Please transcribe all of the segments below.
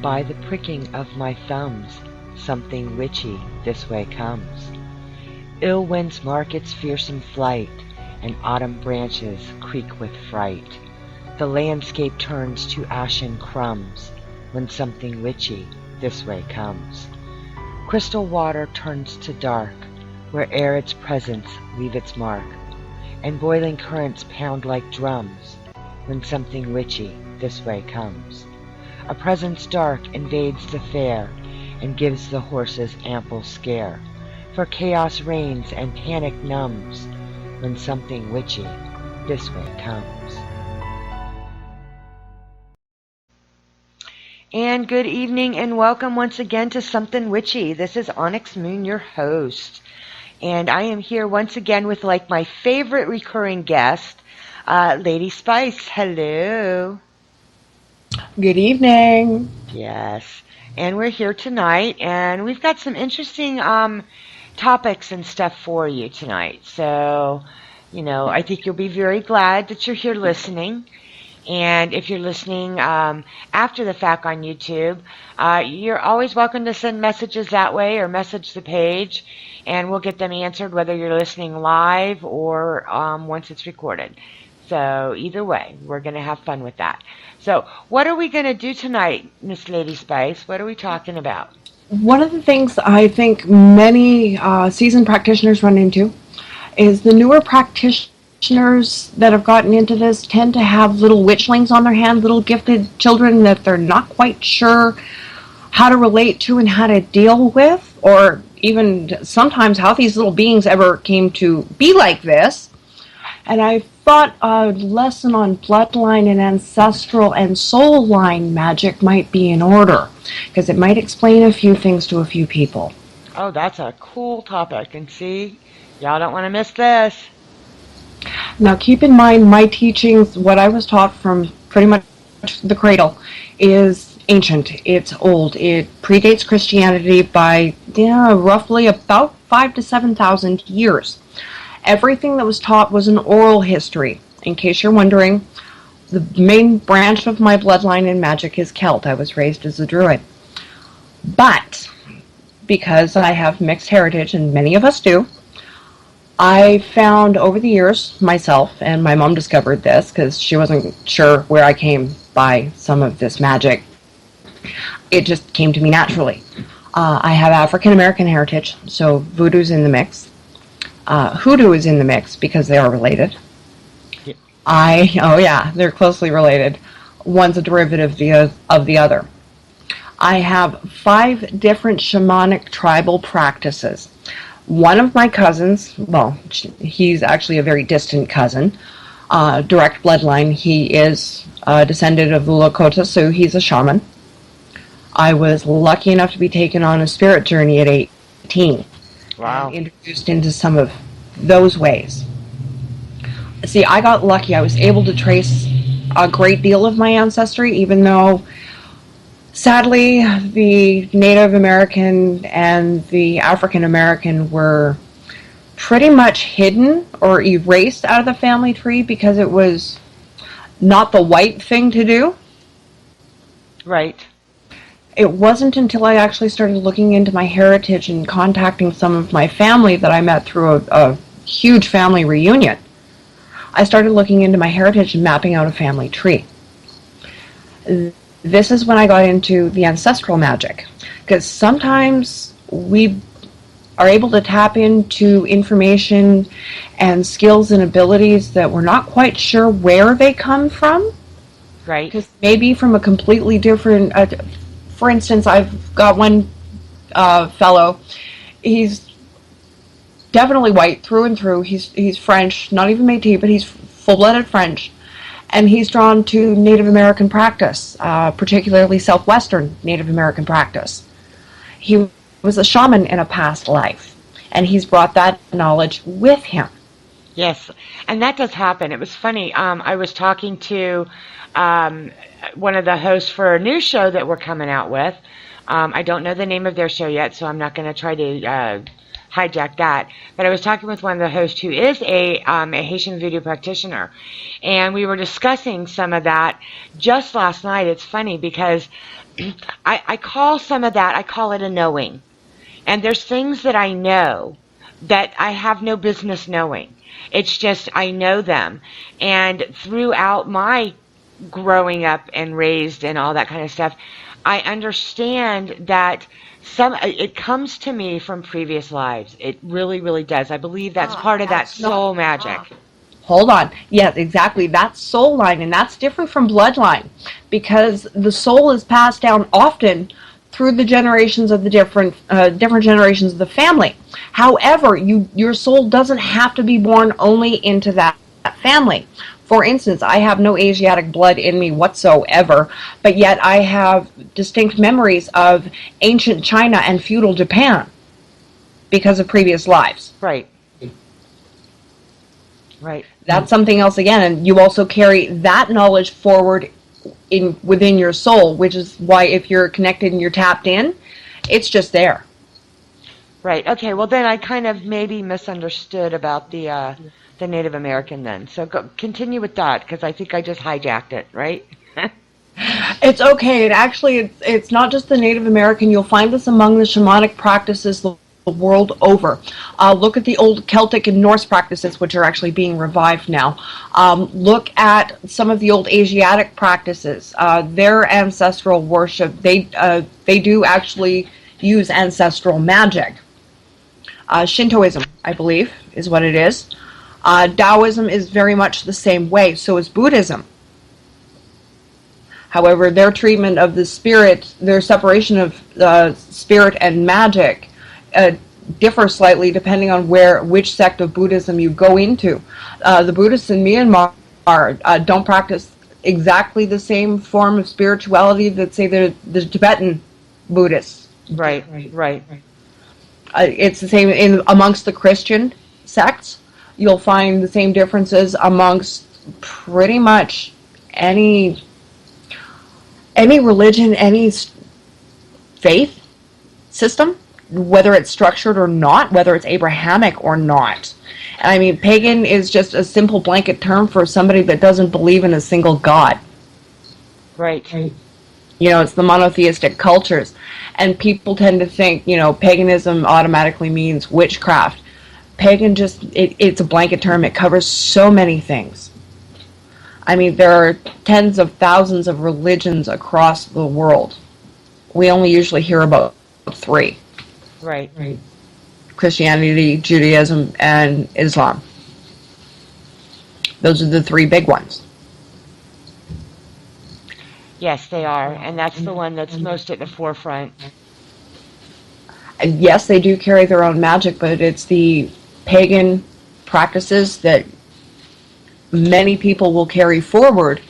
by the pricking of my thumbs, something witchy this way comes. Ill winds mark its fearsome flight, and autumn branches creak with fright. The landscape turns to ashen crumbs when something witchy this way comes. Crystal water turns to dark where'er its presence leave its mark, and boiling currents pound like drums when something witchy this way comes. A presence dark invades the fair and gives the horses ample scare, for chaos reigns and panic numbs when something witchy this way comes. And good evening and welcome once again to Something Witchy. This is Onyx Moon, your host. And I am here once again with like my favorite recurring guest, Lady Spice. Hello. Good evening. Yes. And we're here tonight and we've got some interesting topics and stuff for you tonight. So, I think you'll be very glad that you're here listening. And if you're listening after the fact on YouTube, you're always welcome to send messages that way or message the page, and we'll get them answered whether you're listening live or once it's recorded. So either way, we're going to have fun with that. So what are we going to do tonight, Miss Lady Spice? What are we talking about? One of the things I think many seasoned practitioners run into is the newer practitioners that have gotten into this tend to have little witchlings on their hand, little gifted children that they're not quite sure how to relate to and how to deal with, or even sometimes how these little beings ever came to be like this. And I thought a lesson on bloodline and ancestral and soul line magic might be in order, because it might explain a few things to a few people. Oh, that's a cool topic. And see, y'all don't want to miss this. Now keep in mind my teachings, what I was taught from pretty much the cradle, is ancient. It's old. It predates Christianity by roughly about 5,000 to 7,000 years. Everything that was taught was an oral history. In case you're wondering, the main branch of my bloodline in magic is Celt. I was raised as a druid. But because I have mixed heritage, and many of us do, I found over the years myself, and my mom discovered this because she wasn't sure where I came by some of this magic. It just came to me naturally. I have African American heritage, so voodoo's in the mix. Hoodoo is in the mix because they are related. Yeah. They're closely related. One's a derivative of the other. I have 5 different shamanic tribal practices. One of my cousins, well, he's actually a very distant cousin, direct bloodline. He is a descendant of the Lakota, so he's a shaman. I was lucky enough to be taken on a spirit journey at 18. Wow. And introduced into some of those ways. See, I got lucky. I was able to trace a great deal of my ancestry, even though sadly, the Native American and the African American were pretty much hidden or erased out of the family tree because it was not the white thing to do. Right. It wasn't until I actually started looking into my heritage and contacting some of my family that I met through a huge family reunion. I started looking into my heritage and mapping out a family tree. This is when I got into the ancestral magic, because sometimes we are able to tap into information and skills and abilities that we're not quite sure where they come from. Right. Because maybe from a completely different, for instance, I've got one fellow, he's definitely white through and through, he's French, not even Métis, but he's full-blooded French. And he's drawn to Native American practice, particularly Southwestern Native American practice. He was a shaman in a past life, and he's brought that knowledge with him. Yes, and that does happen. It was funny. I was talking to one of the hosts for a new show that we're coming out with. I don't know the name of their show yet, so I'm not going to try to hijack that. But I was talking with one of the hosts who is a Haitian voodoo practitioner, and we were discussing some of that just last night. It's funny because I call some of that, I call it a knowing. And there's things that I know that I have no business knowing. It's just I know them. And throughout my growing up and raised and all that kind of stuff, I understand that it comes to me from previous lives. It really, really does. I believe that's part of that soul magic. Hold on. Yes, exactly. That's soul line, and that's different from bloodline, because the soul is passed down often through the generations of the different generations of the family. However, your soul doesn't have to be born only into that family. For instance, I have no Asiatic blood in me whatsoever, but yet I have distinct memories of ancient China and feudal Japan because of previous lives. Right. Right. That's something else again, and you also carry that knowledge forward within your soul, which is why if you're connected and you're tapped in, it's just there. Right. Okay. Well, then I kind of maybe misunderstood about the Native American then. So continue with that, because I think I just hijacked it. Right. It's okay. It's not just the Native American. You'll find this among the shamanic practices the world over. Look at the old Celtic and Norse practices, which are actually being revived now. Look at some of the old Asiatic practices. Their ancestral worship, they do actually use ancestral magic. Shintoism, I believe, is what it is. Taoism is very much the same way. So is Buddhism. However, their treatment of the spirit, their separation of spirit and magic, differ slightly depending on which sect of Buddhism you go into. The Buddhists in Myanmar don't practice exactly the same form of spirituality that, say, the Tibetan Buddhists. Right. It's the same amongst the Christian sects. You'll find the same differences amongst pretty much any religion, any faith system, whether it's structured or not, whether it's Abrahamic or not. I mean, pagan is just a simple blanket term for somebody that doesn't believe in a single god. Right. It's the monotheistic cultures. And people tend to think, paganism automatically means witchcraft. Pagan it's a blanket term. It covers so many things. I mean, there are tens of thousands of religions across the world. We only usually hear about 3. Right. Christianity, Judaism, and Islam. Those are the 3 big ones. Yes, they are. And that's the one that's most at the forefront. And yes, they do carry their own magic, but it's the pagan practices that many people will carry forward,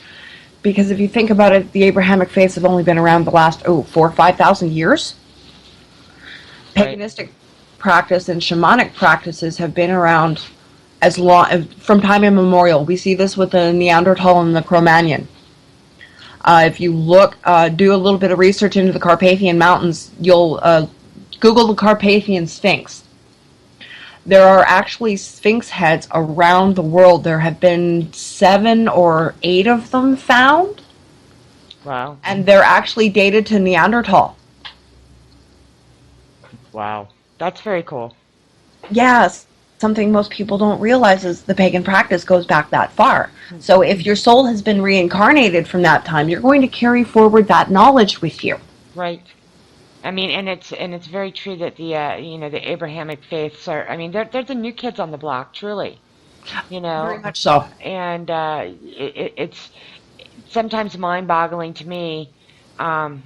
because if you think about it, the Abrahamic faiths have only been around the last 4,000 or 5,000 years. Paganistic practice and shamanic practices have been around as long from time immemorial. We see this with the Neanderthal and the Cro-Magnon. If you do a little bit of research into the Carpathian Mountains, you'll Google the Carpathian Sphinx. There are actually Sphinx heads around the world. There have been 7 or 8 of them found. Wow. And they're actually dated to Neanderthal. Wow. That's very cool. Yes. Something most people don't realize is the pagan practice goes back that far. So if your soul has been reincarnated from that time, you're going to carry forward that knowledge with you. Right. I mean, and it's very true that the the Abrahamic faiths are. I mean, they're the new kids on the block, truly. Very much so. And it's sometimes mind-boggling to me how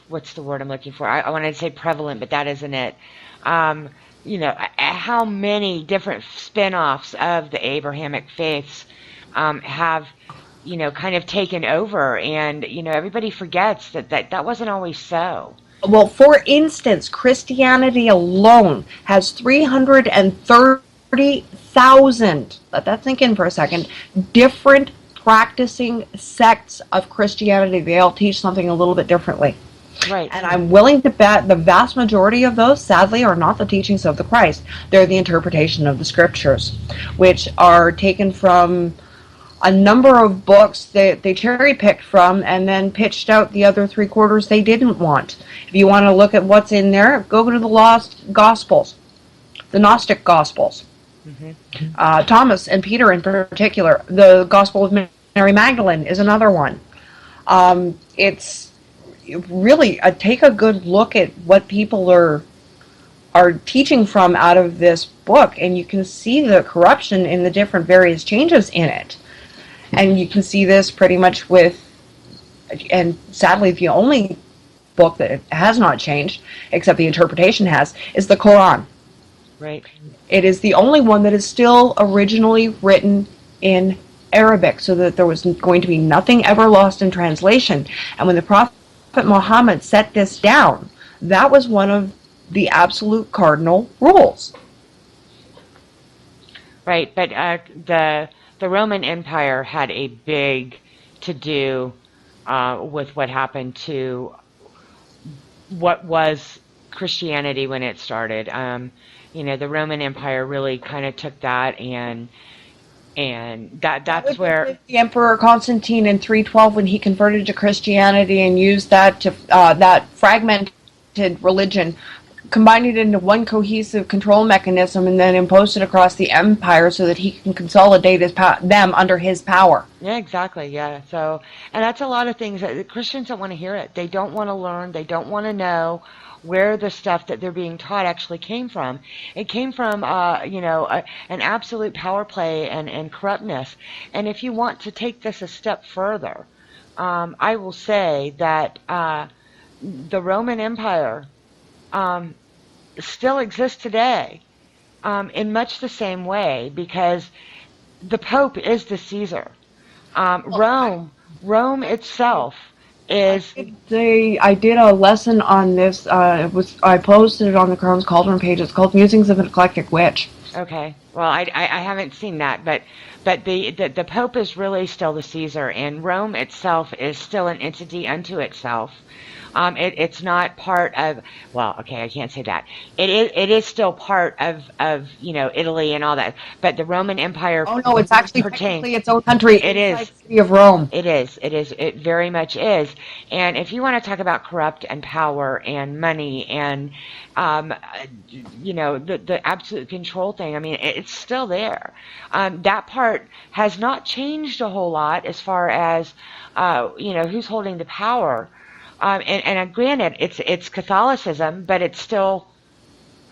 what's the word I'm looking for? I wanted to say prevalent, but that isn't it. How many different spin-offs of the Abrahamic faiths have kind of taken over, and everybody forgets that wasn't always so. Well, for instance, Christianity alone has 330,000, let that sink in for a second, different practicing sects of Christianity. They all teach something a little bit differently. Right. And I'm willing to bet the vast majority of those, sadly, are not the teachings of the Christ. They're the interpretation of the scriptures, which are taken from a number of books that they cherry picked from and then pitched out the other three quarters they didn't want. If you want to look at what's in there, go to the lost gospels, the Gnostic gospels. Thomas and Peter in particular. The Gospel of Mary Magdalene is another one. It's really take a good look at what people are teaching from out of this book, and you can see the corruption in the different various changes in it. And you can see this pretty much with, and sadly the only book that has not changed, except the interpretation has, is the Quran. Right. It is the only one that is still originally written in Arabic, so that there was going to be nothing ever lost in translation. And when the Prophet Muhammad set this down, that was one of the absolute cardinal rules. Right, but the Roman Empire had a big to-do with what happened to what was Christianity when it started. The Roman Empire really kind of took that, and that's where the Emperor Constantine in 312, when he converted to Christianity and used that to that fragmented religion, combined it into one cohesive control mechanism, and then imposed it across the empire so that he can consolidate them under his power. Yeah, exactly. Yeah. So, and that's a lot of things that the Christians don't want to hear it. They don't want to learn. They don't want to know where the stuff that they're being taught actually came from. It came from, an absolute power play and corruptness. And if you want to take this a step further, I will say that the Roman Empire still exists today in much the same way, because the Pope is the Caesar. Rome itself is. I did a lesson on this. I posted it on the Crown's Cauldron page. It's called "Musings of an Eclectic Witch." Okay. Well, I haven't seen that, but the Pope is really still the Caesar, and Rome itself is still an entity unto itself. It's not part of, well, okay, I can't say that. It is still part of Italy and all that, but the Roman Empire. Oh no, it's actually technically its own country. It is. The city of Rome. It is. It very much is. And if you want to talk about corrupt and power and money and the absolute control thing, I mean, it's still there. That part has not changed a whole lot as far as who's holding the power. And granted, it's Catholicism, but it's still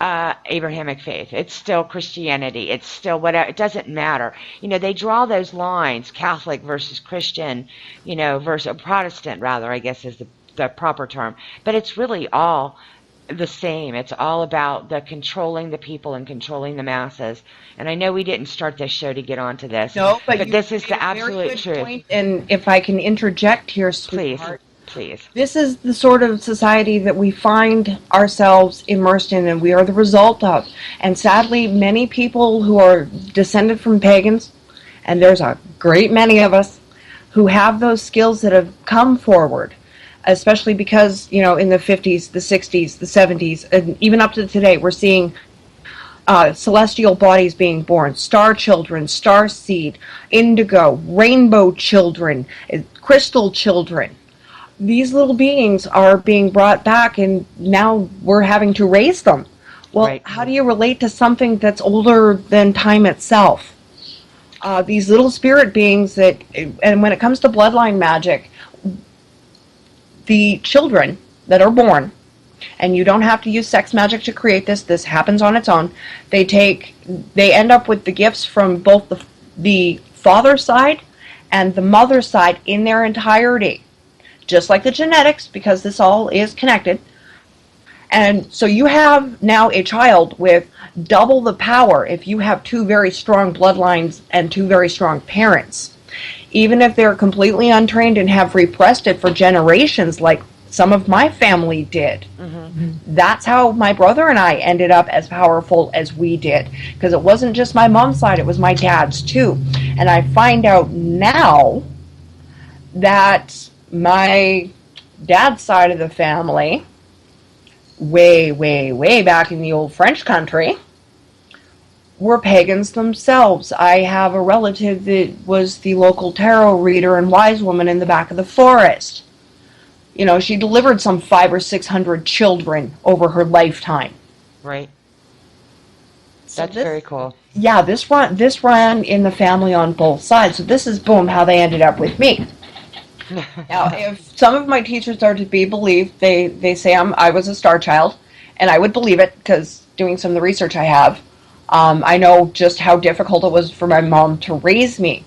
Abrahamic faith. It's still Christianity. It's still whatever. It doesn't matter. They draw those lines: Catholic versus Christian, versus Protestant, rather, I guess is the proper term. But it's really all the same. It's all about the controlling the people and controlling the masses. And I know we didn't start this show to get onto this. No, but this is the absolute truth. Point. And if I can interject here, sweetheart. Please. This is the sort of society that we find ourselves immersed in, and we are the result of. And sadly, many people who are descended from pagans, and there's a great many of us, who have those skills that have come forward, especially because, in the 50s, the 60s, the 70s, and even up to today, we're seeing celestial bodies being born, star children, star seed, indigo, rainbow children, crystal children. These little beings are being brought back, and now we're having to raise them. Well, right. How do you relate to something that's older than time itself? These little spirit beings and when it comes to bloodline magic, the children that are born, and you don't have to use sex magic to create this happens on its own, they end up with the gifts from both the father side and the mother side in their entirety. Just like the genetics, because this all is connected. And so you have now a child with double the power if you have two very strong bloodlines and two very strong parents. Even if they're completely untrained and have repressed it for generations, like some of my family did. Mm-hmm. That's how my brother and I ended up as powerful as we did. Because it wasn't just my mom's side, it was my dad's too. And I find out now that my Dad's side of the family, way, way, way back in the old French country, were pagans themselves. I have a relative that was the local tarot reader and wise woman in the back of the forest. You know, she delivered some 500 or 600 children over her lifetime. Right. So That's very cool. yeah, this ran in the family on both sides. So this is boom how they ended up with me. Now, if some of my teachers are to be believed, they say I was a star child, and I would believe it because doing some of the research I have, I know just how difficult it was for my mom to raise me.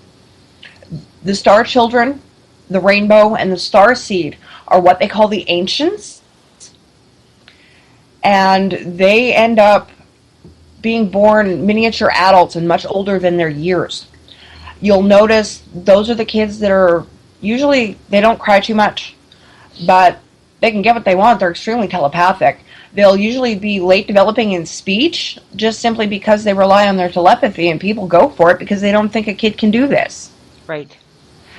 The star children, the rainbow, and the star seed are what they call the ancients, and they end up being born miniature adults and much older than their years. You'll notice those are the kids that are usually, they don't cry too much, but they can get what they want. They're extremely telepathic. They'll usually be late developing in speech just simply because they rely on their telepathy, and people go for it because they don't think a kid can do this. Right.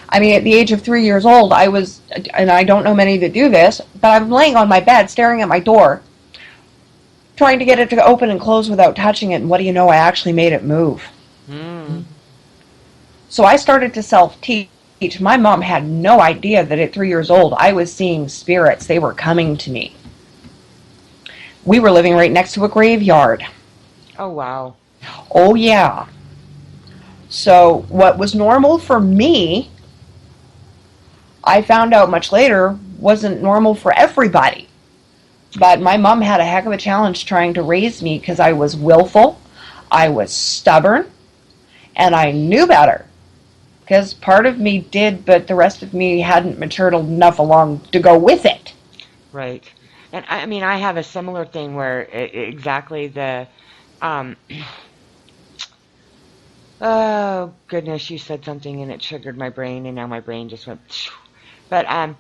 I mean, at the age of 3 years old, and I don't know many that do this, but I'm laying on my bed staring at my door, trying to get it to open and close without touching it, and what do you know, I actually made it move. Mm. So I started to self-teach. My mom had no idea that at 3 years old I was seeing spirits. They were coming to me. We were living right next to a graveyard. Oh, wow. Oh, yeah. So what was normal for me, I found out much later, wasn't normal for everybody. But my mom had a heck of a challenge trying to raise me because I was willful, I was stubborn, and I knew better. Because part of me did, but the rest of me hadn't matured enough along to go with it. Right. And I mean, I have a similar thing where exactly um, oh goodness, you said something and it triggered my brain, and now my brain just went. Phew. But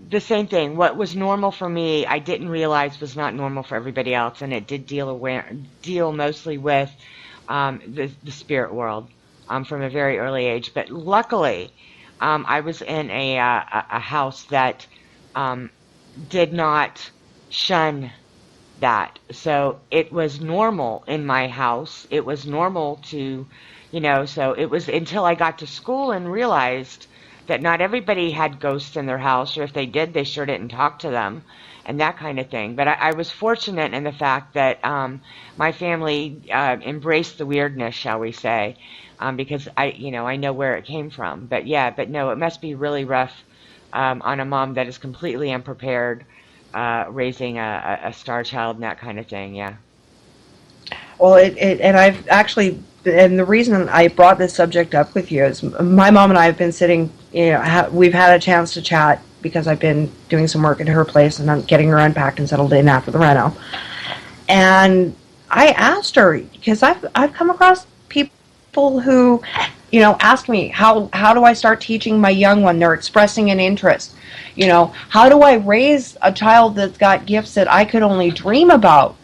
the same thing. What was normal for me, I didn't realize was not normal for everybody else, and it did deal mostly with the spirit world from a very early age. But luckily, I was in a house that um, did not shun that. So it was normal in my house. It was normal to, so it was until I got to school and realized that not everybody had ghosts in their house, or if they did, they sure didn't talk to them and that kind of thing. But I was fortunate in the fact that my family embraced the weirdness, shall we say, because I know where it came from. But yeah, but no, it must be really rough on a mom that is completely unprepared raising a star child and that kind of thing. Yeah. Well, and I've actually, and the reason I brought this subject up with you is my mom and I have been sitting, we've had a chance to chat because I've been doing some work at her place and I'm getting her unpacked and settled in after the reno. And I asked her, because I've come across people who, ask me, how do I start teaching my young one? They're expressing an interest. How do I raise a child that's got gifts that I could only dream about?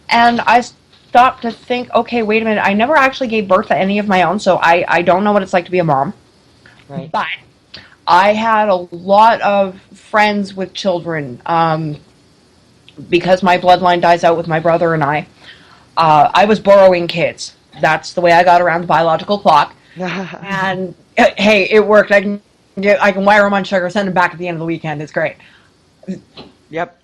And I stopped to think, okay, wait a minute. I never actually gave birth to any of my own, so I don't know what it's like to be a mom. Right. But I had a lot of friends with children because my bloodline dies out with my brother and I was borrowing kids. That's the way I got around the biological clock. And hey, it worked. I can wire them on sugar, send them back at the end of the weekend. It's great. Yep.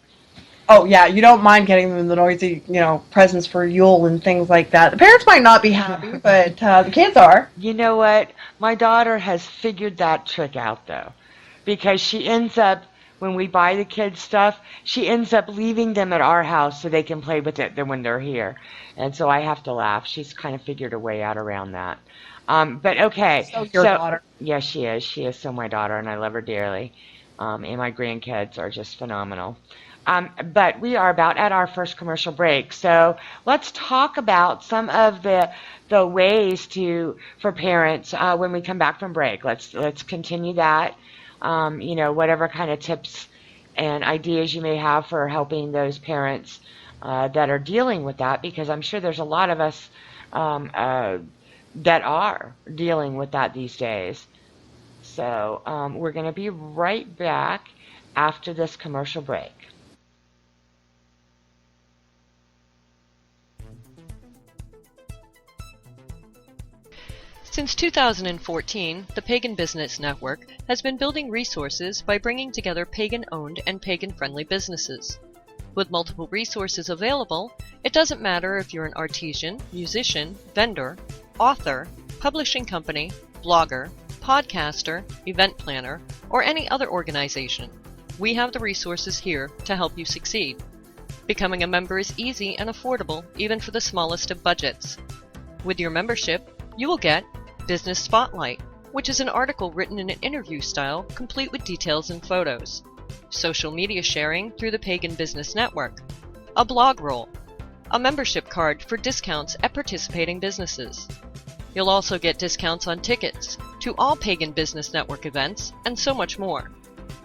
Oh yeah, you don't mind getting them the noisy, presents for Yule and things like that. The parents might not be happy, but the kids are. You know what? My daughter has figured that trick out though, because she ends up, when we buy the kids stuff, she ends up leaving them at our house so they can play with it when they're here. And so I have to laugh. She's kind of figured a way out around that. But okay. So your daughter. Yeah, she is. She is so my daughter, and I love her dearly. And my grandkids are just phenomenal. But we are about at our first commercial break, so let's talk about some of the ways for parents when we come back from break. Let's continue that. Whatever kind of tips and ideas you may have for helping those parents that are dealing with that, because I'm sure there's a lot of us that are dealing with that these days. So we're going to be right back after this commercial break. Since 2014, the Pagan Business Network has been building resources by bringing together Pagan-owned and Pagan-friendly businesses. With multiple resources available, it doesn't matter if you're an artisan, musician, vendor, author, publishing company, blogger, podcaster, event planner, or any other organization. We have the resources here to help you succeed. Becoming a member is easy and affordable, even for the smallest of budgets. With your membership, you will get Business Spotlight, which is an article written in an interview style, complete with details and photos. Social media sharing through the Pagan Business Network. A blog roll. A membership card for discounts at participating businesses. You'll also get discounts on tickets to all Pagan Business Network events, and so much more.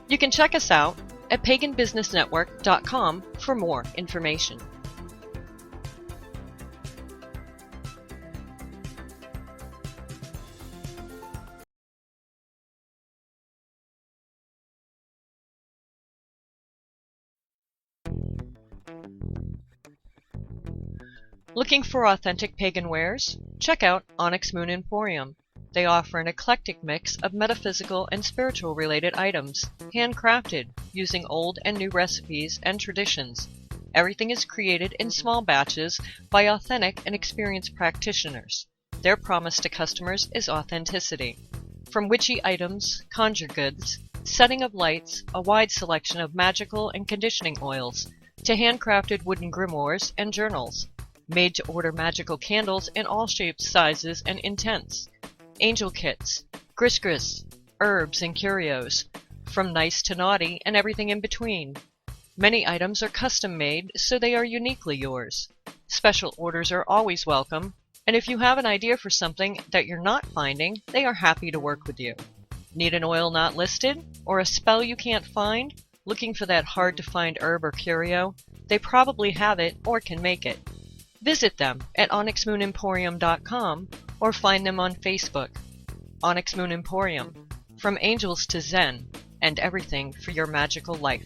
You can check us out at paganbusinessnetwork.com for more information. Looking for authentic pagan wares? Check out Onyx Moon Emporium. They offer an eclectic mix of metaphysical and spiritual related items, handcrafted, using old and new recipes and traditions. Everything is created in small batches by authentic and experienced practitioners. Their promise to customers is authenticity. From witchy items, conjure goods, setting of lights, a wide selection of magical and conditioning oils, to handcrafted wooden grimoires and journals. Made-to-order magical candles in all shapes, sizes, and intents. Angel kits, gris-gris, herbs, and curios, from nice to naughty and everything in between. Many items are custom-made, so they are uniquely yours. Special orders are always welcome, and if you have an idea for something that you're not finding, they are happy to work with you. Need an oil not listed? Or a spell you can't find? Looking for that hard-to-find herb or curio? They probably have it or can make it. Visit them at onyxmoonemporium.com or find them on Facebook. Onyx Moon Emporium, from angels to Zen, and everything for your magical life.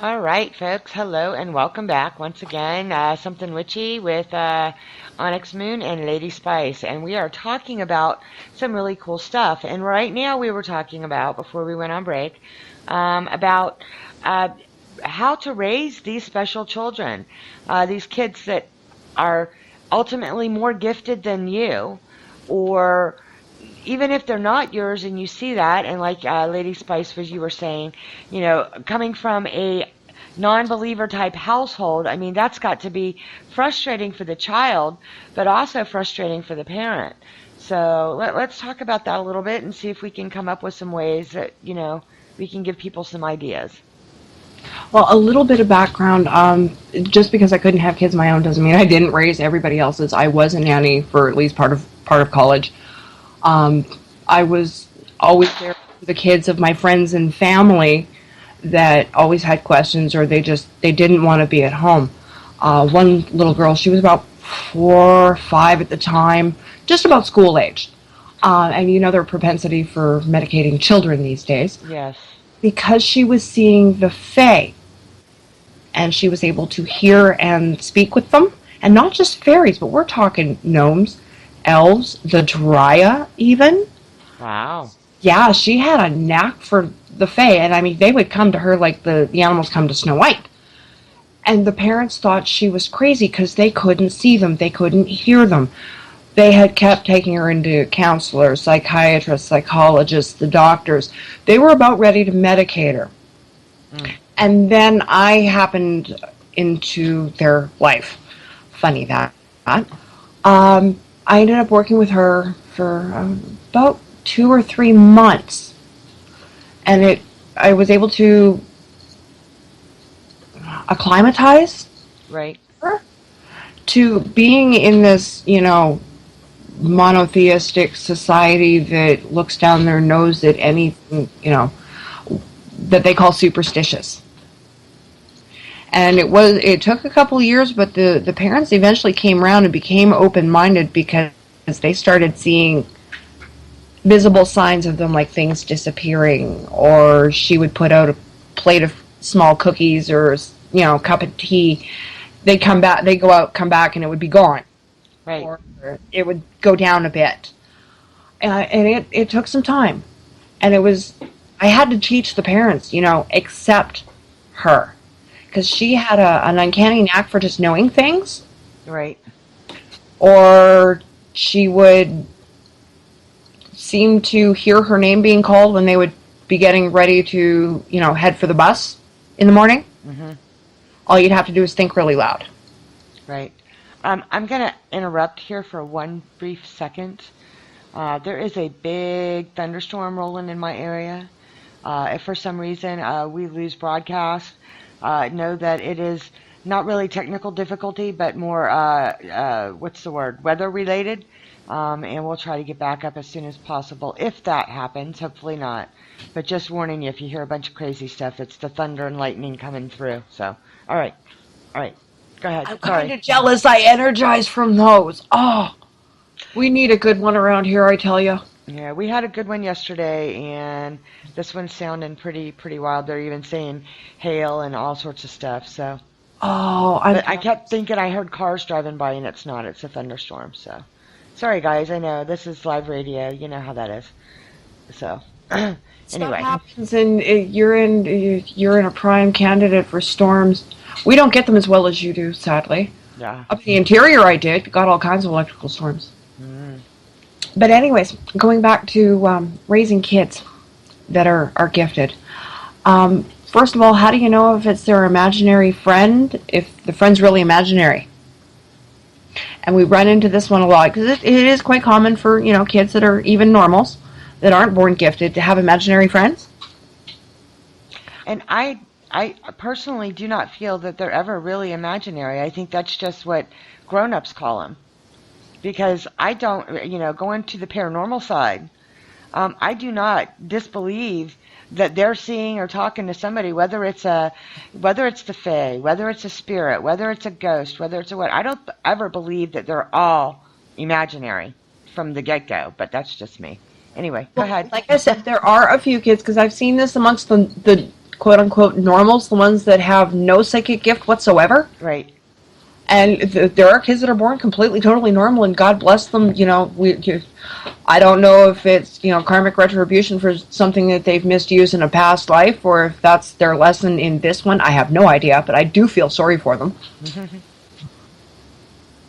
All right, folks, hello and welcome back once again. Something Witchy with Onyx Moon and Lady Spice, and we are talking about some really cool stuff. And right now we were talking about, before we went on break, about how to raise these special children, these kids that are ultimately more gifted than you, or even if they're not yours and you see that, and like Lady Spice, as you were saying, you know, coming from a non-believer type household, I mean, that's got to be frustrating for the child, but also frustrating for the parent. So let's talk about that a little bit and see if we can come up with some ways that, you know, we can give people some ideas. Well, a little bit of background. Just because I couldn't have kids of my own doesn't mean I didn't raise everybody else's. I was a nanny for at least part of college. I was always there for the kids of my friends and family that always had questions, or they didn't want to be at home. One little girl, she was about 4 or 5 at the time, just about school age. And you know their propensity for medicating children these days. Yes. Because she was seeing the Fae, and she was able to hear and speak with them, and not just fairies, but we're talking gnomes, elves, the Dryia even. Wow. Yeah, she had a knack for the Fae, and I mean, they would come to her like the animals come to Snow White. And the parents thought she was crazy because they couldn't see them, they couldn't hear them. They had kept taking her into counselors, psychiatrists, psychologists, the doctors. They were about ready to medicate her. Mm. And then I happened into their life. Funny that. I ended up working with her for about 2 or 3 months. And I was able to acclimatize right. her to being in this, you know, monotheistic society that looks down their nose at anything, you know, that they call superstitious. And it took a couple of years, but the parents eventually came around and became open-minded because they started seeing visible signs of them, like things disappearing, or she would put out a plate of small cookies or, a cup of tea. They'd come back, they'd go out, come back, and it would be gone. Right. Or it would go down a bit. And it took some time. And I had to teach the parents, accept her. Because she had an uncanny knack for just knowing things. Right. Or she would seem to hear her name being called when they would be getting ready to, head for the bus in the morning. Mm-hmm. All you'd have to do is think really loud. Right. I'm going to interrupt here for one brief second. There is a big thunderstorm rolling in my area. If for some reason we lose broadcast, know that it is not really technical difficulty, but more, weather related. And we'll try to get back up as soon as possible if that happens. Hopefully not. But just warning you, if you hear a bunch of crazy stuff, it's the thunder and lightning coming through. So, all right. Go ahead. I'm kind of jealous I energize from those. Oh, we need a good one around here, I tell you. Yeah, we had a good one yesterday, and this one's sounding pretty wild. They're even saying hail and all sorts of stuff. So, I kept thinking I heard cars driving by, and it's not. It's a thunderstorm. So, sorry guys. I know this is live radio. You know how that is. So, anyway, stuff happens, and you're in a prime candidate for storms. We don't get them as well as you do, sadly. Yeah. Up in the interior, I did. Got all kinds of electrical storms. Mm. But anyways, going back to raising kids that are gifted. First of all, how do you know if it's their imaginary friend, if the friend's really imaginary? And we run into this one a lot, because it is quite common for, kids that are even normals, that aren't born gifted, to have imaginary friends. And I personally do not feel that they're ever really imaginary. I think that's just what grown-ups call them. Because I don't, going to the paranormal side, I do not disbelieve that they're seeing or talking to somebody, whether it's the fae, whether it's a spirit, whether it's a ghost, whether it's a what. I don't ever believe that they're all imaginary from the get-go, but that's just me. Anyway, go ahead. Like I said, there are a few kids, because I've seen this amongst the quote-unquote normals, the ones that have no psychic gift whatsoever. Right. And there are kids that are born completely, totally normal, and God bless them. I don't know if it's, karmic retribution for something that they've misused in a past life, or if that's their lesson in this one. I have no idea, but I do feel sorry for them.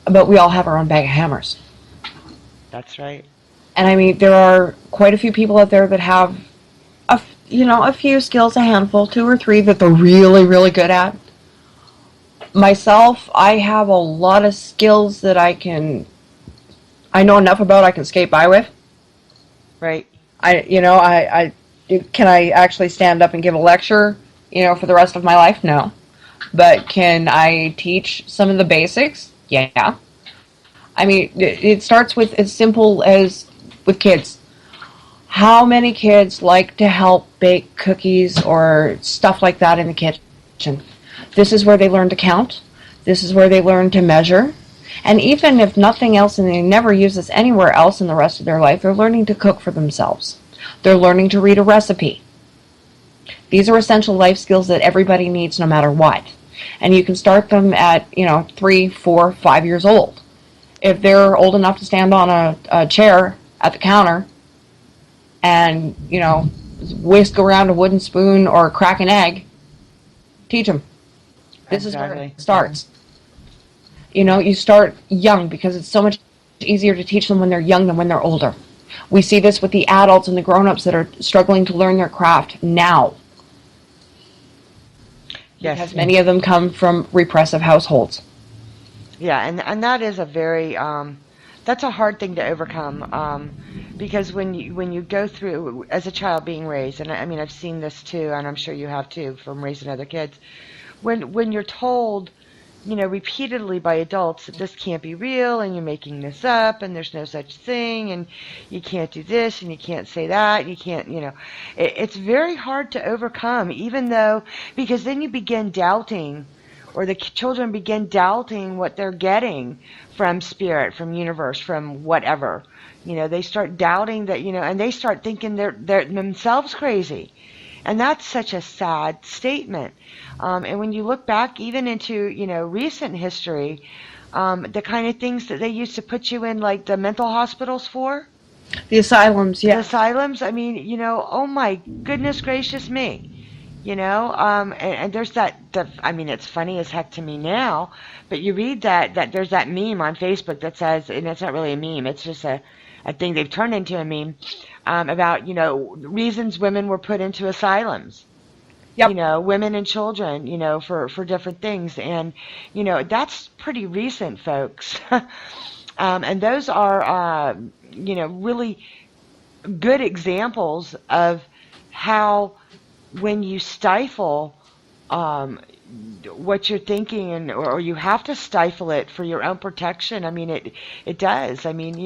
But we all have our own bag of hammers. That's right. And I mean, there are quite a few people out there that have a few skills, a handful, 2 or 3 that they're really, really good at. Myself, I have a lot of skills that I know enough about I can skate by with. Right. Can I actually stand up and give a lecture, for the rest of my life? No. But can I teach some of the basics? Yeah. I mean, it starts with as simple as with kids. How many kids like to help bake cookies or stuff like that in the kitchen? This is where they learn to count. This is where they learn to measure. And even if nothing else, and they never use this anywhere else in the rest of their life, they're learning to cook for themselves. They're learning to read a recipe. These are essential life skills that everybody needs no matter what. And you can start them at, 3, 4, 5 years old. If they're old enough to stand on a chair at the counter and, whisk around a wooden spoon or crack an egg, teach them. This is where it starts. You start young, because it's so much easier to teach them when they're young than when they're older. We see this with the adults and the grown-ups that are struggling to learn their craft now. Yes. Because many of them come from repressive households. Yeah, and that is a very that's a hard thing to overcome, because when you go through, as a child being raised, and I mean I've seen this too, and I'm sure you have too from raising other kids, when you're told, repeatedly by adults that this can't be real, and you're making this up, and there's no such thing, and you can't do this, and you can't say that, you can't, it's very hard to overcome, even though, because then you begin doubting or the children begin doubting what they're getting from spirit, from universe, from whatever. They start doubting that, and they start thinking they're themselves crazy. And that's such a sad statement. And when you look back even into, recent history, the kind of things that they used to put you in, like the mental hospitals for, The asylums, the yeah. asylums, I mean, oh my goodness gracious me. And there's I mean, it's funny as heck to me now, but you read that there's that meme on Facebook that says, and it's not really a meme, it's just a thing they've turned into a meme, about, reasons women were put into asylums. Yep. Women and children, for different things. And, that's pretty recent, folks. And those are, really good examples of how when you stifle what you're thinking, or you have to stifle it for your own protection. I mean, it does. I mean,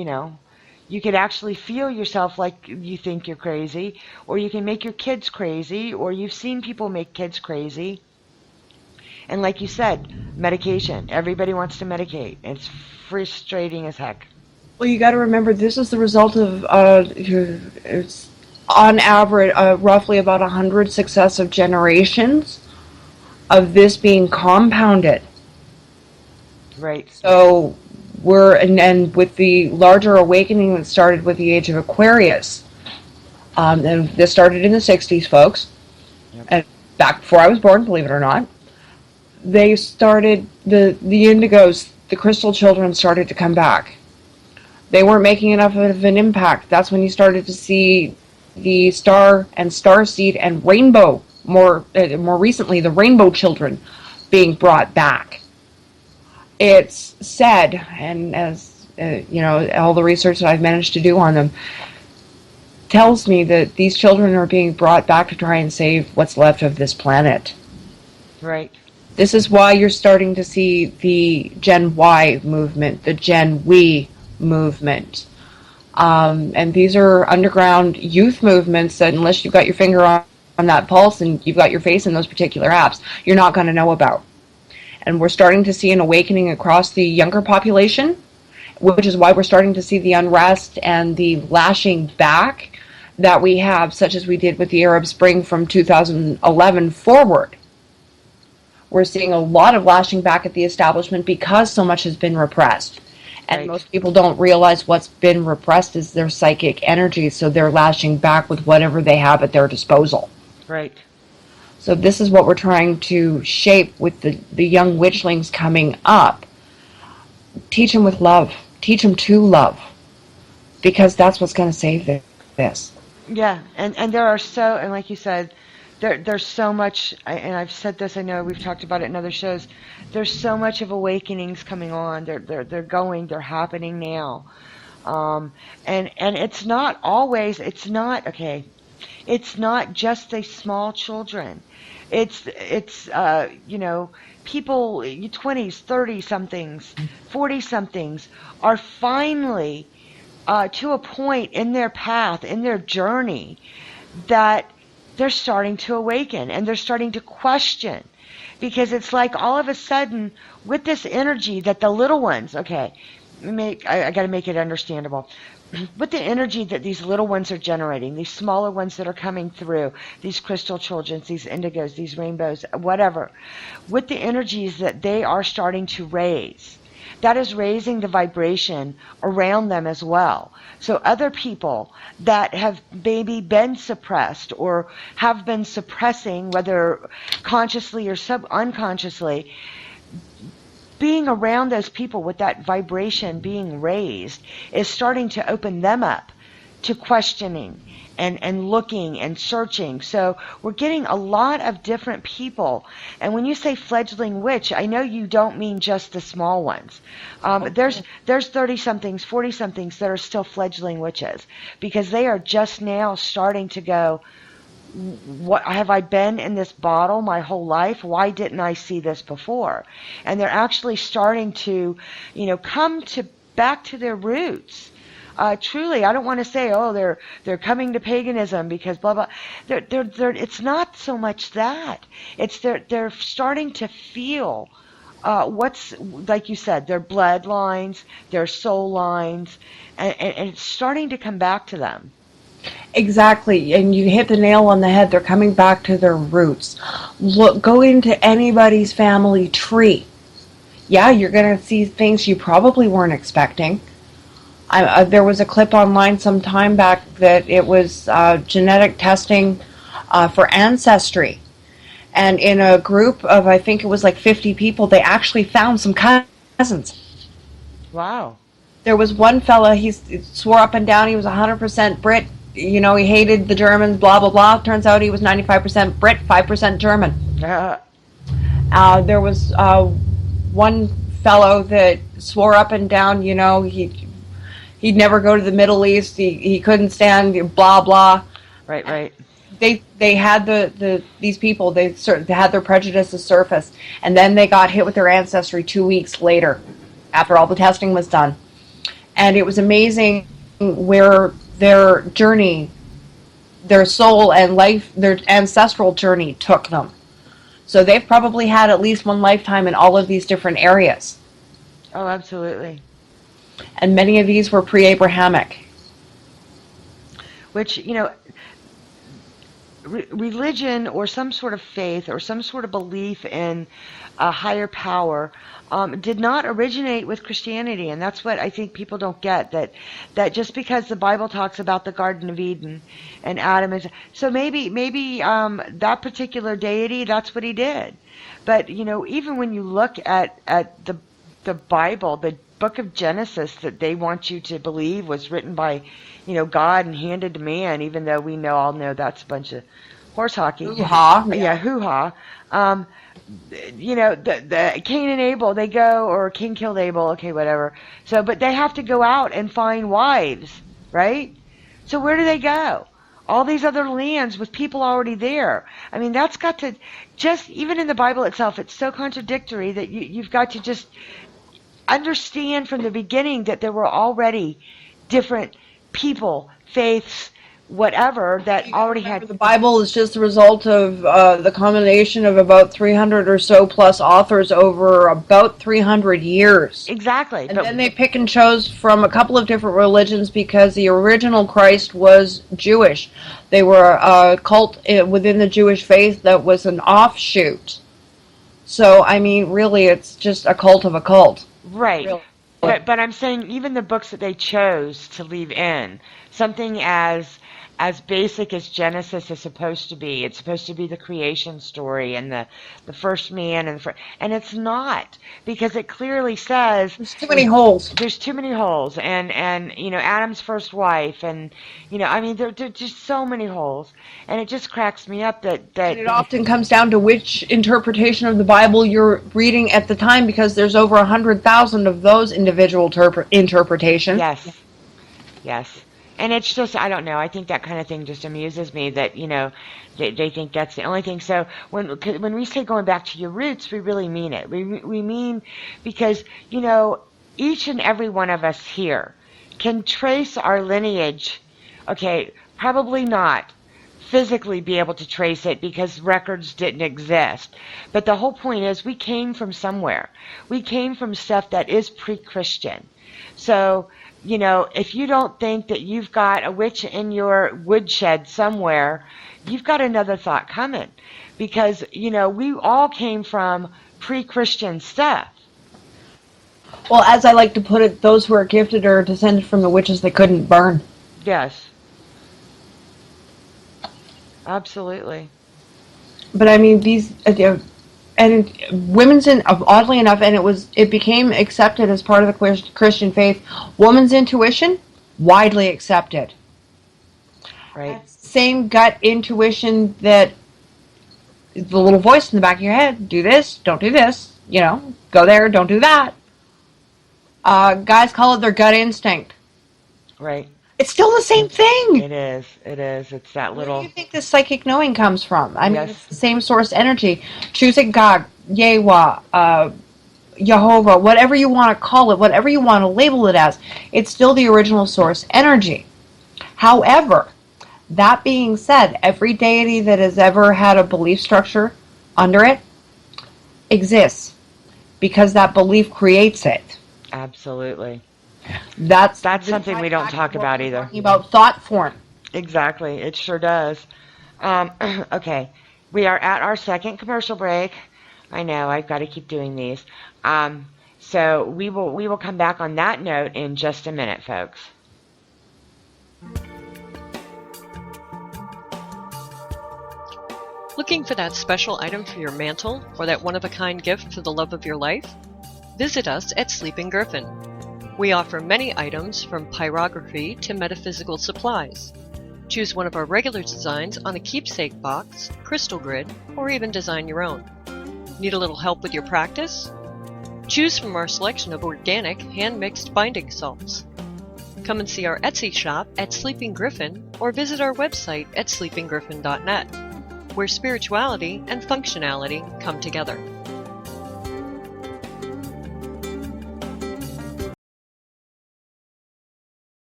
you could actually feel yourself like you think you're crazy, or you can make your kids crazy, or you've seen people make kids crazy. And like you said, medication. Everybody wants to medicate. It's frustrating as heck. Well, you got to remember this is the result of it's on average roughly about 100 successive generations of this being compounded. Right. So and with the larger awakening that started with the age of Aquarius, and this started in the 60s, folks, Yep. and back before I was born, believe it or not, they started, the indigos, the crystal children started to come back. They weren't making enough of an impact. That's when you started to see the star and starseed and rainbow, more recently, the rainbow children being brought back. It's said, and as all the research that I've managed to do on them tells me that these children are being brought back to try and save what's left of this planet. Right. This is why you're starting to see the Gen Y movement, the Gen We movement. And these are underground youth movements that, unless you've got your finger on that pulse and you've got your face in those particular apps, you're not going to know about. And we're starting to see an awakening across the younger population, which is why we're starting to see the unrest and the lashing back that we have, such as we did with the Arab Spring from 2011 forward. We're seeing a lot of lashing back at the establishment because so much has been repressed. And Right. most people don't realize what's been repressed is their psychic energy, so they're lashing back with whatever they have at their disposal. Right. So this is what we're trying to shape with the young witchlings coming up. Teach them with love. Teach them to love. Because that's what's going to save this. Yeah, and there are and like you said, there's so much, and I've said this, I know we've talked about it in other shows, there's so much of awakenings coming on. They're happening now. And it's not always, it's not just the small children. It's people, 20s, 30 somethings, 40 somethings are finally to a point in their path, in their journey, that they're starting to awaken and they're starting to question. Because it's like all of a sudden, with this energy that the little ones, I got to make it understandable. With the energy that these little ones are generating, these smaller ones that are coming through, these crystal children, these indigos, these rainbows, whatever, with the energies that they are starting to raise, that is raising the vibration around them as well. So other people that have maybe been suppressed or have been suppressing, whether consciously or unconsciously, being around those people with that vibration being raised is starting to open them up to questioning and looking and searching. So we're getting a lot of different people. And when you say fledgling witch, I know you don't mean just the small ones. There's 30-somethings, 40-somethings that are still fledgling witches, because they are just now starting to go, what have I been in this bottle my whole life? Why didn't I see this before? And they're actually starting to, come back to their roots. truly, I don't want to say, oh, they're coming to paganism because blah blah. It's not so much that. It's they're starting to feel what's, like you said, their bloodlines, their soul lines, and it's starting to come back to them. Exactly, and you hit the nail on the head. They're coming back to their roots. Look, go into anybody's family tree. Yeah, you're going to see things you probably weren't expecting. There was a clip online some time back that it was genetic testing for ancestry. And in a group of, I think it was like 50 people, they actually found some cousins. Wow. There was one fella, he swore up and down he was 100% Brit. You know, he hated the Germans, blah, blah, blah. Turns out he was 95% Brit, 5% German. There was one fellow that swore up and down, you know, he'd never go to the Middle East. He couldn't stand blah, blah. Right. They had these people, they had their prejudices surface, and then they got hit with their ancestry 2 weeks later after all the testing was done. And it was amazing where their journey, their soul and life, their ancestral journey took them. So they've probably had at least one lifetime in all of these different areas. Oh, absolutely. And many of these were pre-Abrahamic. Which, you know, religion or some sort of faith or some sort of belief in a higher power did not originate with Christianity, and that's what I think people don't get, that just because the Bible talks about the Garden of Eden and Adam is, so maybe that particular deity, that's what he did. But you know, even when you look at the Bible, the book of Genesis that they want you to believe was written by, you know, God and handed to man, even though we all know that's a bunch of horse hockey. Hoo-ha. Yeah, hoo-ha. You know, the Cain and Abel, they go, or King killed Abel, okay, whatever. So, but they have to go out and find wives, right? So where do they go? All these other lands with people already there. I mean, that's got to, just, even in the Bible itself, it's so contradictory that you've got to just understand from the beginning that there were already different people, faiths, whatever, that already had. The Bible is just the result of the combination of about 300 or so plus authors over about 300 years. Exactly. And then they pick and chose from a couple of different religions because the original Christ was Jewish. They were a cult within the Jewish faith that was an offshoot. So, I mean, really, it's just a cult of a cult. Right. Really. But I'm saying even the books that they chose to leave in, something as basic as Genesis is supposed to be. It's supposed to be the creation story and the first man and it's not, because it clearly says there's too many holes. There's too many holes, and you know, Adam's first wife, and you know, I mean, there just so many holes, and it just cracks me up that and it often comes down to which interpretation of the Bible you're reading at the time, because there's over 100,000 of those individual interpretations. Yes. And it's just, I don't know, I think that kind of thing just amuses me, that, you know, they think that's the only thing. So when we say going back to your roots, we really mean it. We mean, because, you know, each and every one of us here can trace our lineage. Okay, probably not physically be able to trace it because records didn't exist. But the whole point is we came from somewhere. We came from stuff that is pre-Christian. So, you know, if you don't think that you've got a witch in your woodshed somewhere, you've got another thought coming. Because, you know, we all came from pre-Christian stuff. Well, as I like to put it, those who are gifted are descended from the witches they couldn't burn. Yes. Absolutely. But I mean, these... and women's oddly enough, and it became accepted as part of the Christian faith. Woman's intuition, widely accepted. Right. Same gut intuition that the little voice in the back of your head: do this, don't do this. You know, go there, don't do that. Guys call it their gut instinct. Right. It's still the same thing. It is. It's that little... Where do you think the psychic knowing comes from? I mean, Yes. it's the same source energy. Chusik Gag, Yewa, Jehovah, whatever you want to call it, whatever you want to label it as, it's still the original source energy. However, that being said, every deity that has ever had a belief structure under it exists because that belief creates it. Absolutely. That's something we don't talk about either. Talking about thought form. Exactly. It sure does. Okay. We are at our second commercial break. I know, I've got to keep doing these. So we will come back on that note in just a minute, folks. Looking for that special item for your mantle or that one-of-a-kind gift for the love of your life? Visit us at Sleeping Griffin. We offer many items from pyrography to metaphysical supplies. Choose one of our regular designs on a keepsake box, crystal grid, or even design your own. Need a little help with your practice? Choose from our selection of organic, hand-mixed binding salts. Come and see our Etsy shop at Sleeping Griffin or visit our website at sleepinggriffin.net, where spirituality and functionality come together.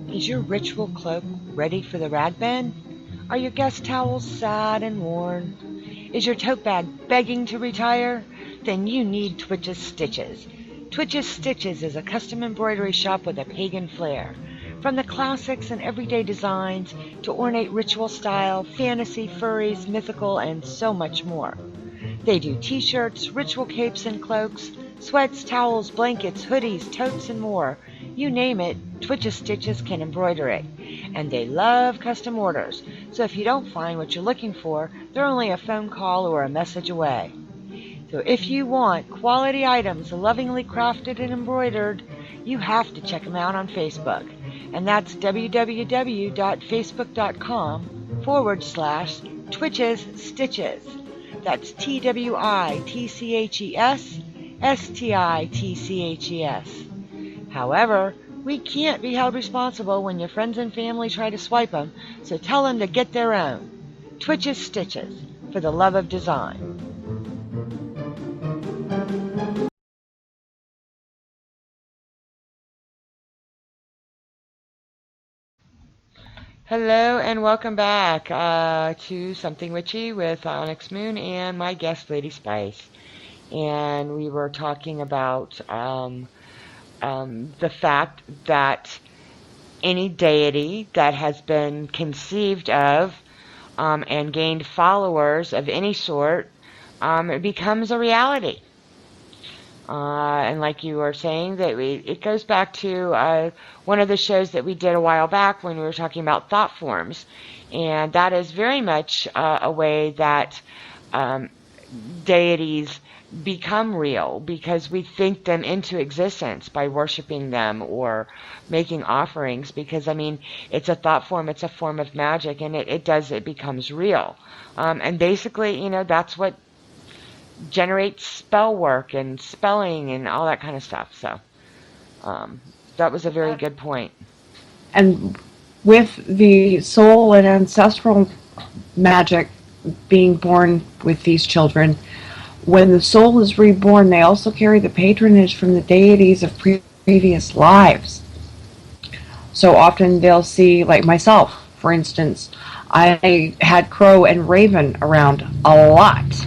Is your ritual cloak ready for the rad bend? Are your guest towels sad and worn? Is your tote bag begging to retire? Then you need Twitch's Stitches. Twitch's Stitches is a custom embroidery shop with a pagan flair. From the classics and everyday designs to ornate ritual style, fantasy, furries, mythical, and so much more. They do t-shirts, ritual capes and cloaks, sweats, towels, blankets, hoodies, totes, and more. You name it, Twitch's Stitches can embroider it. And they love custom orders, so if you don't find what you're looking for, they're only a phone call or a message away. So if you want quality items lovingly crafted and embroidered, you have to check them out on Facebook. And that's www.facebook.com/Twitch's Stitches. That's TWITCHES However, we can't be held responsible when your friends and family try to swipe them, so tell them to get their own. Twitch's Stitches, for the love of design. Hello and welcome back to Something Witchy with Onyx Moon and my guest, Lady Spice. And we were talking about the fact that any deity that has been conceived of and gained followers of any sort, it becomes a reality. And like you were saying, that it goes back to one of the shows that we did a while back when we were talking about thought forms. And that is very much a way that deities become real, because we think them into existence by worshiping them or making offerings, because I mean, it's a thought form, it's a form of magic, and it becomes real. And basically, you know, that's what generates spell work and spelling and all that kind of stuff. So that was a very good point. And with the soul and ancestral magic being born with these children, when the soul is reborn, they also carry the patronage from the deities of previous lives. So often they'll see, like myself, for instance, I had crow and raven around a lot.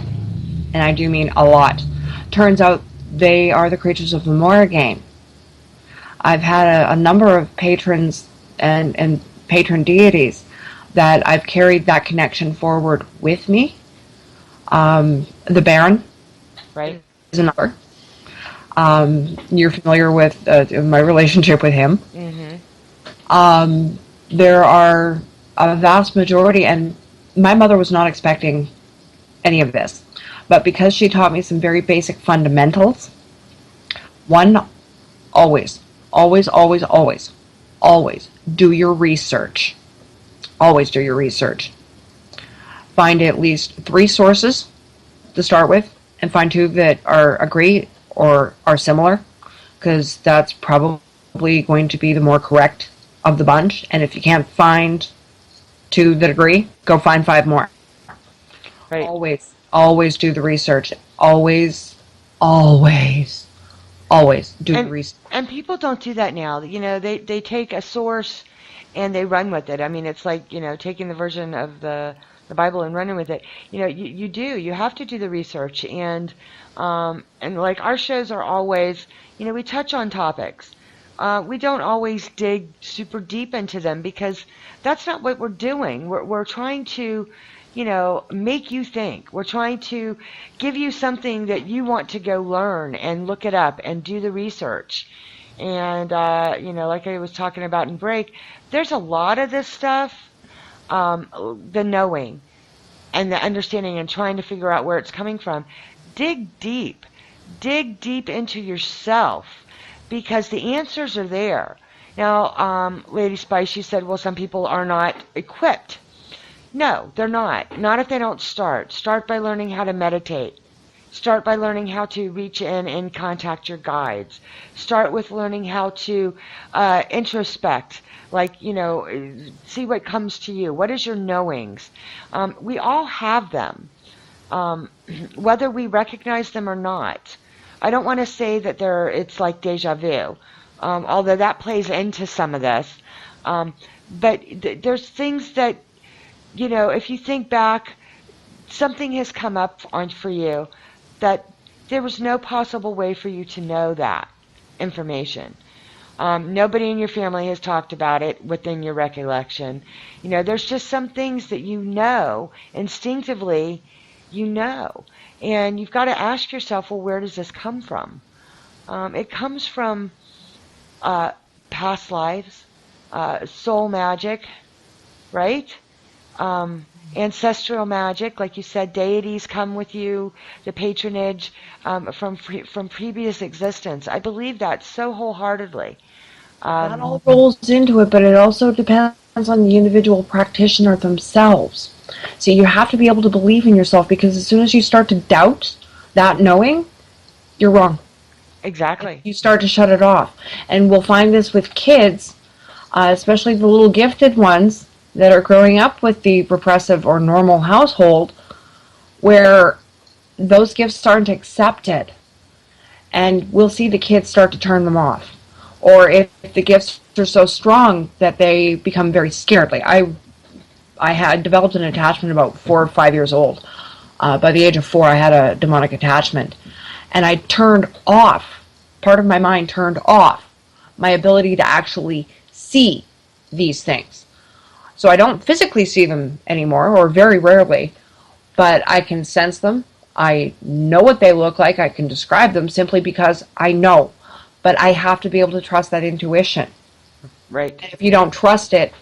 And I do mean a lot. Turns out they are the creatures of the Morrigan. I've had a number of patrons and patron deities that I've carried that connection forward with me. The Baron, right, is another. You're familiar with my relationship with him. Mm-hmm. There are a vast majority, and my mother was not expecting any of this, but because she taught me some very basic fundamentals, one, always do your research. Always do your research. Find at least 3 sources to start with, and find 2 that agree or are similar, because that's probably going to be the more correct of the bunch. And if you can't find to the degree, go find 5 more. Right. Always do the research. Always do the research. And people don't do that now. They take a source and they run with it. I mean, it's like, taking the version of the Bible and running with it. You have to do the research, and like our shows are always, we touch on topics. We don't always dig super deep into them because that's not what we're doing. We're trying to, make you think. We're trying to give you something that you want to go learn and look it up and do the research. And, like I was talking about in break, there's a lot of this stuff, the knowing and the understanding and trying to figure out where it's coming from. Dig deep. Dig deep into yourself because the answers are there. Now, Lady Spice, you said, well, some people are not equipped. No, they're not. Not if they don't start. Start by learning how to meditate. Start by learning how to reach in and contact your guides. Start with learning how to introspect, like, see what comes to you. What is your knowings? We all have them, whether we recognize them or not. I don't want to say that it's like deja vu, although that plays into some of this. But there's things that, if you think back, something has come up for you that there was no possible way for you to know that information. Nobody in your family has talked about it within your recollection. There's just some things that instinctively, and you've got to ask yourself, well, where does this come from? It comes from past lives, soul magic, right? Ancestral magic, like you said, deities come with you, the patronage from previous existence. I believe that so wholeheartedly. That all rolls into it, but it also depends on the individual practitioner themselves. So you have to be able to believe in yourself, because as soon as you start to doubt that knowing, you're wrong. Exactly. You start to shut it off. And we'll find this with kids, especially the little gifted ones that are growing up with the repressive or normal household, where those gifts aren't accepted. And we'll see the kids start to turn them off. Or if the gifts are so strong that they become very scared. Like I had developed an attachment about 4 or 5 years old. By the age of 4, I had a demonic attachment. And I turned off, part of my mind turned off my ability to actually see these things. So I don't physically see them anymore, or very rarely, but I can sense them. I know what they look like. I can describe them simply because I know. But I have to be able to trust that intuition. Right. And if you don't trust it,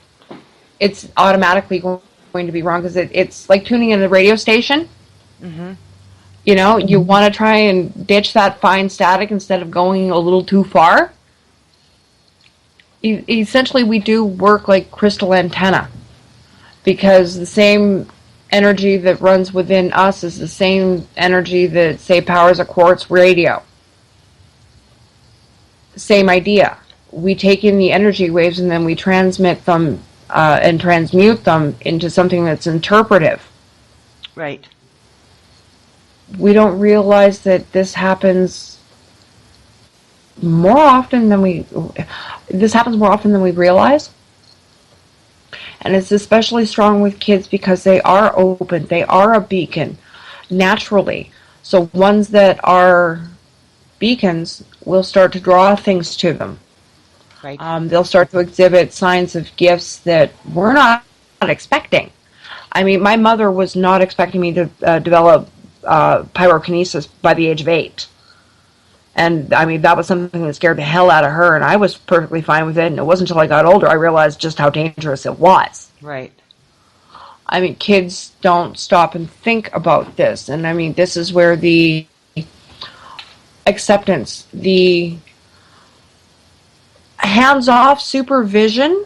it's automatically going to be wrong, because it's like tuning in a radio station. Mm-hmm. You want to try and ditch that fine static instead of going a little too far. Essentially, we do work like crystal antenna, because the same energy that runs within us is the same energy that, say, powers a quartz radio. Same idea. We take in the energy waves and then we transmit them and transmute them into something that's interpretive. Right. We don't realize that this happens more often than we realize. And it's especially strong with kids because they are open. They are a beacon naturally. So ones that are beacons will start to draw things to them. Right. They'll start to exhibit signs of gifts that we're not expecting. I mean, my mother was not expecting me to develop pyrokinesis by the age of 8. And, I mean, that was something that scared the hell out of her, and I was perfectly fine with it. And it wasn't until I got older I realized just how dangerous it was. Right. I mean, kids don't stop and think about this. And, I mean, this is where the acceptance, the hands-off supervision,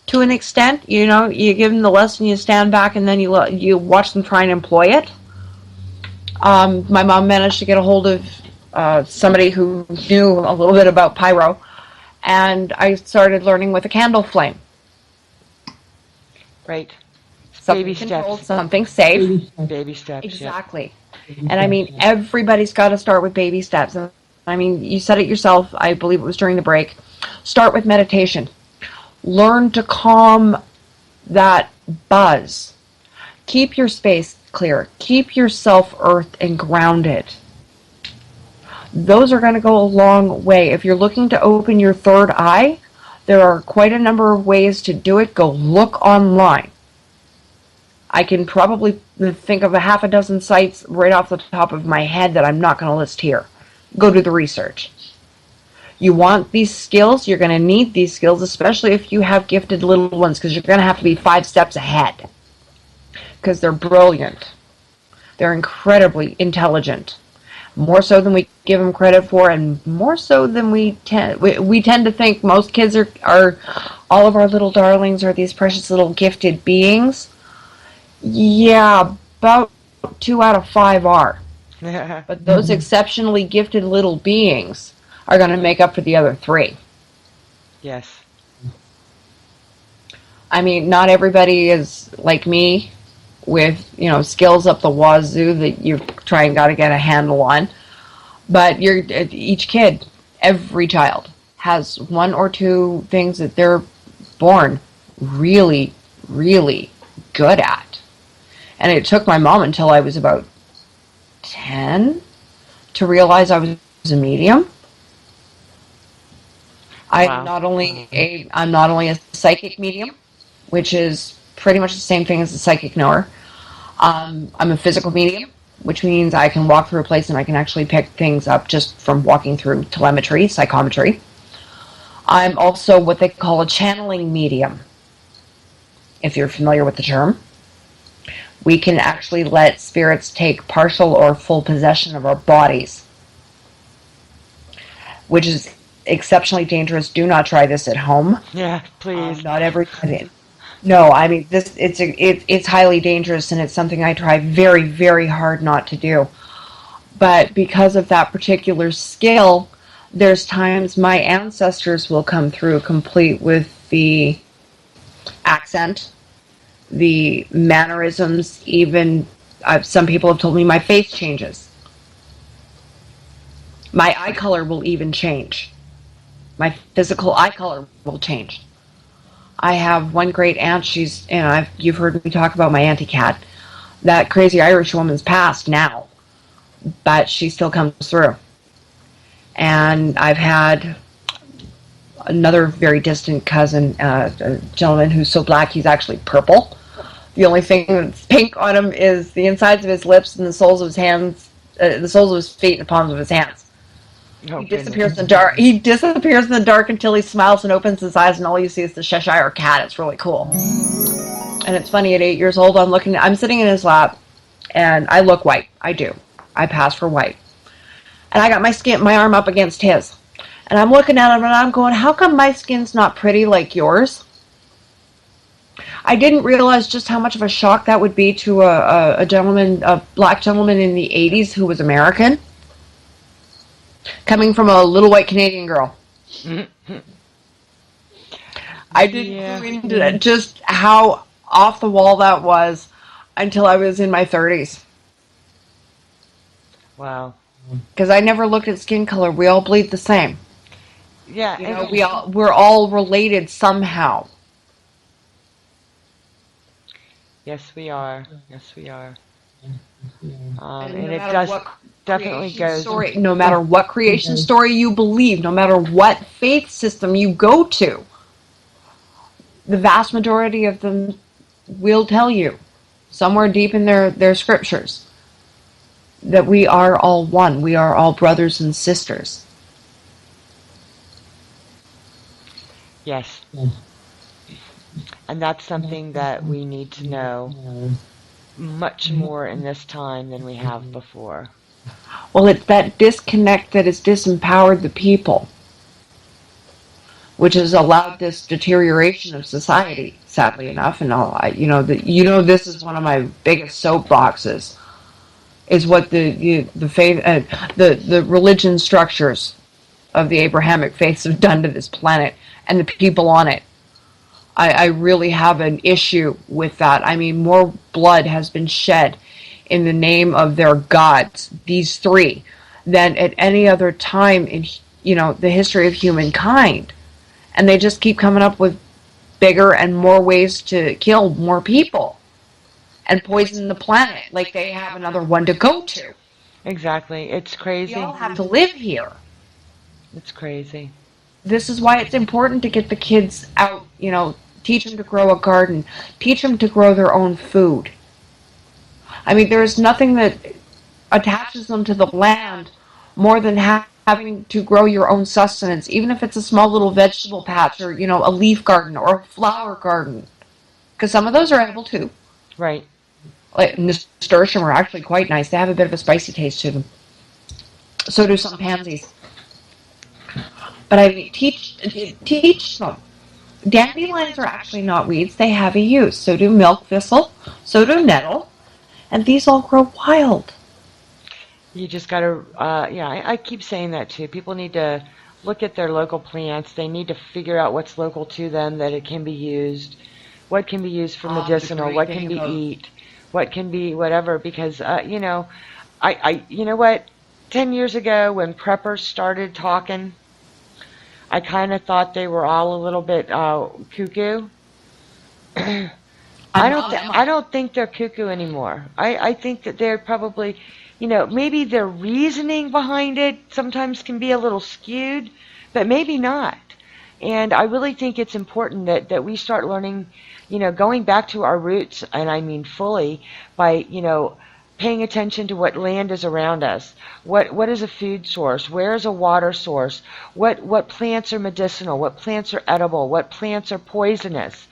to an extent, you give them the lesson, you stand back, and then you watch them try and employ it. My mom managed to get a hold of somebody who knew a little bit about pyro, And I started learning with a candle flame. Right. Something Baby controlled, steps. something safe. Baby steps. Exactly. And I mean, everybody's got to start with baby steps. And I mean, you said it yourself. I believe it was during the break. Start with meditation. Learn to calm that buzz. Keep your space clear. Keep yourself earthed and grounded. Those are going to go a long way. If you're looking to open your third eye, there are quite a number of ways to do it. Go look online. I can probably think of a half a dozen sites right off the top of my head that I'm not going to list here. Go do the research. You want these skills, you're going to need these skills, especially if you have gifted little ones, because you're going to have to be 5 steps ahead. Because they're brilliant. They're incredibly intelligent. More so than we give them credit for, and more so than we tend to think most kids are all of our little darlings are these precious little gifted beings. Yeah, about 2 out of 5 are. But those exceptionally gifted little beings are going to make up for the other 3. Yes. I mean, not everybody is like me with, skills up the wazoo that you try and got to get a handle on. But each kid, every child, has 1 or 2 things that they're born really, really good at. And it took my mom until I was about 10 to realize I was a medium. Wow. I'm not only a psychic medium, which is pretty much the same thing as a psychic knower. I'm a physical medium, which means I can walk through a place and I can actually pick things up just from walking through telemetry, psychometry. I'm also what they call a channeling medium, if you're familiar with the term. We can actually let spirits take partial or full possession of our bodies, which is exceptionally dangerous. Do not try this at home. Yeah, please. Not everybody. No, I mean it's highly dangerous, and it's something I try very, very hard not to do. But because of that particular skill, there's times my ancestors will come through complete with the accent, the mannerisms, even some people have told me my face changes. My eye color will even change. My physical eye color will change. I have one great aunt, you've heard me talk about my Auntie Cat. That crazy Irish woman's passed now, but she still comes through. And I've had another very distant cousin, a gentleman who's so black he's actually purple. The only thing that's pink on him is the insides of his lips and the soles of his hands, the soles of his feet and the palms of his hands. Oh, he disappears in the dark. He disappears in the dark until he smiles and opens his eyes, and all you see is the Cheshire cat. It's really cool. And it's funny. At 8 years old, I'm sitting in his lap, and I look white. I do. I pass for white. And I got my arm up against his, and I'm looking at him, and I'm going, "How come my skin's not pretty like yours?" I didn't realize just how much of a shock that would be to a black gentleman in the 80s who was American, coming from a little white Canadian girl. I didn't go into just how off the wall that was until I was in my 30s. Wow. Because I never looked at skin color. We all bleed the same. Yeah. We're all related somehow. Yes, we are. Yes, we are. And no it does definitely goes. No matter what creation story you believe, no matter what faith system you go to, the vast majority of them will tell you, somewhere deep in their scriptures, that we are all one. We are all brothers and sisters. Yes. And that's something that we need to know much more in this time than we have before. Well, it's that disconnect that has disempowered the people, which has allowed this deterioration of society, sadly enough. And this is one of my biggest soapboxes, is what the faith, the religion structures of the Abrahamic faiths have done to this planet and the people on it. I really have an issue with that. I mean, more blood has been shed in the name of their gods, these three, than at any other time in, the history of humankind. And they just keep coming up with bigger and more ways to kill more people and poison the planet, like they have another one to go to. Exactly. It's crazy. We all have to live here. It's crazy. This is why it's important to get the kids out, teach them to grow a garden, teach them to grow their own food. I mean, there is nothing that attaches them to the land more than having to grow your own sustenance, even if it's a small little vegetable patch or, a leaf garden or a flower garden. Because some of those are edible too. Right. Like nasturtium are actually quite nice. They have a bit of a spicy taste to them. So do some pansies. But I mean, teach them. Dandelions are actually not weeds. They have a use. So do milk thistle. So do nettle. And these all grow wild. You just got to, I keep saying that too. People need to look at their local plants. They need to figure out what's local to them, that it can be used, what can be used for medicinal, what can be eat, what can be whatever. Because, you know what? 10 years ago when preppers started talking, I kind of thought they were all a little bit cuckoo. I don't think they're cuckoo anymore. I think that they're probably, maybe their reasoning behind it sometimes can be a little skewed, but maybe not. And I really think it's important that we start learning, going back to our roots, and I mean fully, by, paying attention to what land is around us. What is a food source? Where is a water source? What plants are medicinal? What plants are edible? What plants are poisonous?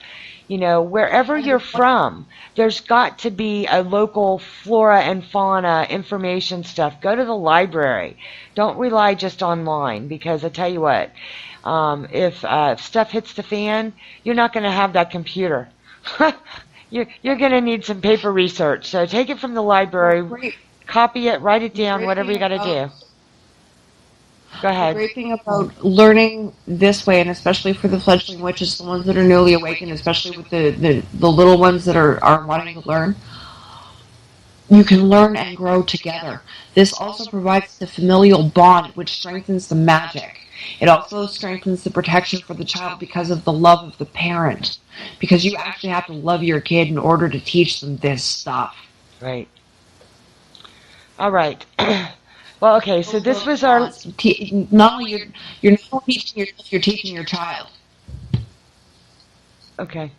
Wherever you're from, there's got to be a local flora and fauna information stuff. Go to the library. Don't rely just online, because I tell you what, if stuff hits the fan, you're not going to have that computer. You're going to need some paper research. So take it from the library, copy it, write it down, whatever you got to do. Go ahead. The great thing about learning this way, and especially for the fledgling witches, the ones that are newly awakened, especially with the little ones that are wanting to learn, you can learn and grow together. This also provides the familial bond, which strengthens the magic. It also strengthens the protection for the child because of the love of the parent. Because you actually have to love your kid in order to teach them this stuff. Right. All right. Well, okay, so this was our... Not only you're not teaching yourself, you're teaching your child. Okay.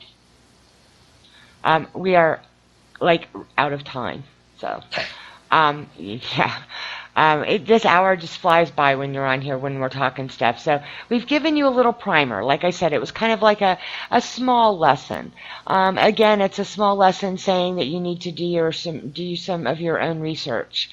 We are, out of time, so... yeah. This hour just flies by when you're on here, when we're talking stuff. So we've given you a little primer. Like I said, it was kind of like a small lesson. Again, it's a small lesson saying that you need to do some of your own research.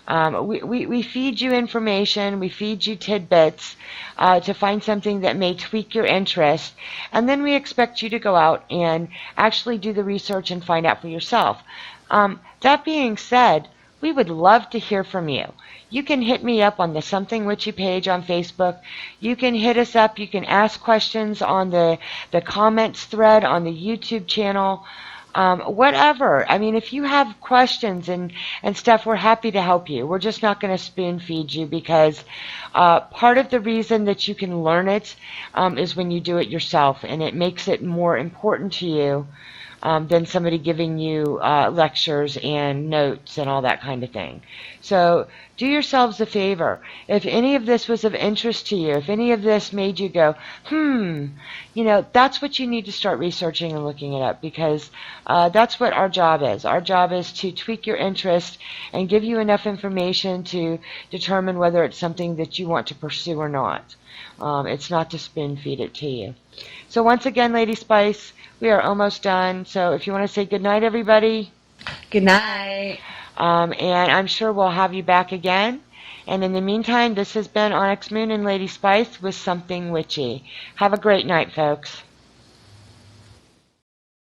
We feed you information, we feed you tidbits to find something that may tweak your interest, and then we expect you to go out and actually do the research and find out for yourself. That being said, we would love to hear from you. You can hit me up on the Something Witchy page on Facebook. You can hit us up. You can ask questions on the comments thread on the YouTube channel. Whatever. I mean, if you have questions and stuff, we're happy to help you. We're just not going to spoon feed you, because part of the reason that you can learn it is when you do it yourself, and it makes it more important to you than somebody giving you lectures and notes and all that kind of thing. So do yourselves a favor. If any of this was of interest to you, if any of this made you go, that's what you need to start researching and looking it up, because that's what our job is. Our job is to tweak your interest and give you enough information to determine whether it's something that you want to pursue or not. It's not to spoon feed it to you. So once again, Lady Spice, we are almost done. So if you want to say good night, everybody. Good night. And I'm sure we'll have you back again. And in the meantime, this has been Onyx Moon and Lady Spice with Something Witchy. Have a great night, folks.